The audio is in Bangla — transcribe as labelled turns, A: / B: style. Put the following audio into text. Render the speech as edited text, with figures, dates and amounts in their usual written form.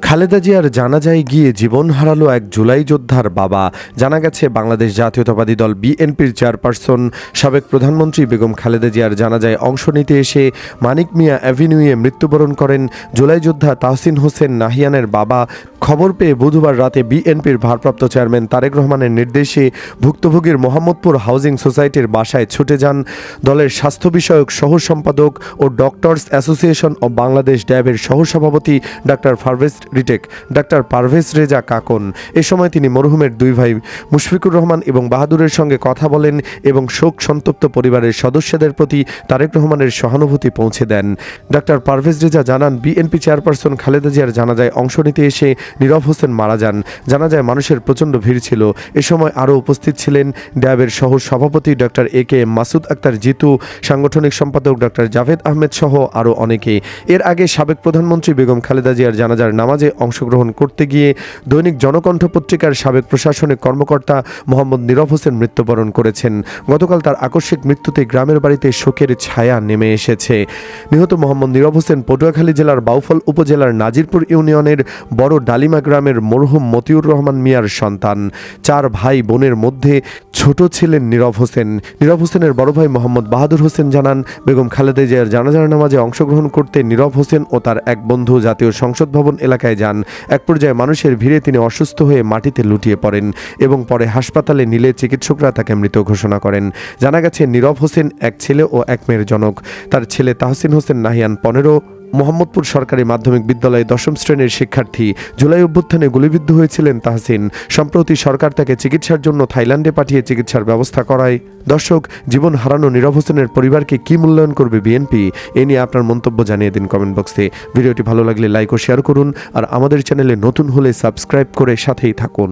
A: খালেদা জিয়ার জানাজায় গিয়ে জীবন হারালো এক জুলাই যোদ্ধার বাবা। জানা গেছে, বাংলাদেশ জাতীয়তাবাদী দল বিএনপির চেয়ারপারসন সাবেক প্রধানমন্ত্রী বেগম খালেদা জিয়ার জানাজায় অংশ নিতে এসে মানিক মিয়া অ্যাভিনিউয়ে মৃত্যুবরণ করেন জুলাই যোদ্ধা তাহসিন হোসেন নাহিয়ানের বাবা। খবর পেয়ে বুধবার রাতে বিএনপির ভারপ্রাপ্ত চেয়ারম্যান তারেক রহমানের নির্দেশে ভুক্তভোগীর মোহাম্মদপুর হাউজিং সোসাইটির বাসায় ছুটে যান দলের স্বাস্থ্য বিষয়ক সহ সম্পাদক ও ডক্টরস অ্যাসোসিয়েশন অব বাংলাদেশ ড্যাবের সহসভাপতি ডাক্তার ডাক্তার পারভেজ রেজা কাকন। এ সময় তিনি মরহুমের দুই ভাই মুশফিকুর রহমান এবং বাহাদুরের সঙ্গে কথা বলেন এবং শোক সন্তপ্ত পরিবারের সদস্যদের প্রতি তারেক রহমানের সহানুভূতি পৌঁছে দেন। ডাক্তার পারভেজ রেজা জানান, বিএনপি চেয়ারপারসন খালেদা জিয়ার জানাজায় অংশ নিতে এসে নীরব হোসেন মারা যান। জানাজায় মানুষের প্রচণ্ড ভিড় ছিল। এ সময় আরও উপস্থিত ছিলেন ড্যাবের সহ সভাপতি ডক্টর এ.কে.এম মাসুদ আক্তার জিতু, সাংগঠনিক সম্পাদক ডক্টর জাভেদ আহমেদ সহ আরও অনেকে। এর আগে সাবেক প্রধানমন্ত্রী বেগম খালেদা জিয়ার জানাজার নামাজে অংশগ্রহণ করতে গিয়ে দৈনিক জনকণ্ঠ পত্রিকার সাবেক প্রশাসনিক কর্মকর্তা মোহাম্মদ নীরব হোসেন মৃত্যুবরণ করেছেন। গতকাল তার আকস্মিক মৃত্যুতে গ্রামের বাড়িতে শোকের ছায়া নেমে এসেছে। নিহত মোহাম্মদ নীরব হোসেন পটুয়াখালী জেলার বাউফল উপজেলার নাজিরপুর ইউনিয়নের বড় ডালিমা গ্রামের মরহুম মতিউর রহমান মিয়ার সন্তান। 4 ভাই বোনের মধ্যে ছোট ছিলেন নীরব হোসেন। নীরব হোসেনের বড় ভাই মোহাম্মদ বাহাদুর হোসেন জানান, বেগম খালেদা জিয়ার জানাজার নামাজে অংশগ্রহণ করতে নীরব হোসেন ও তার এক বন্ধু জাতীয় সংসদ ভবন এলাকায় যান। এক পর্যায়ে মানুষের ভিড়ে তিনি অসুস্থ হয়ে মাটিতে লুটিয়ে পড়েন এবং পরে হাসপাতালে নিলে চিকিৎসকরা তাকে মৃত ঘোষণা করেন। জানা গেছে, নীরব হোসেন এক ছেলে ও এক মেয়ের জনক। তার ছেলে তাহসিন হোসেন নাহিয়ান 15, মোহাম্মদপুর সরকারি মাধ্যমিক বিদ্যালয়ে 10ম শ্রেণীর শিক্ষার্থী। জুলাই অভ্যুত্থানে গুলিবিদ্ধ হয়েছিলেন তাহসিন। সম্প্রতি সরকার তাকে চিকিৎসার জন্য থাইল্যান্ডে পাঠিয়ে চিকিৎসার ব্যবস্থা করায়। দর্শক, জীবন হারানো নীরব হোসেনের পরিবারকে কি মূল্যায়ন করবে বিএনপি? এ নিয়ে আপনার মন্তব্য জানিয়ে দিন কমেন্ট বক্সে। ভিডিওটি ভালো লাগলে লাইক ও শেয়ার করুন, আর আমাদের চ্যানেলে নতুন হলে সাবস্ক্রাইব করে সাথেই থাকুন।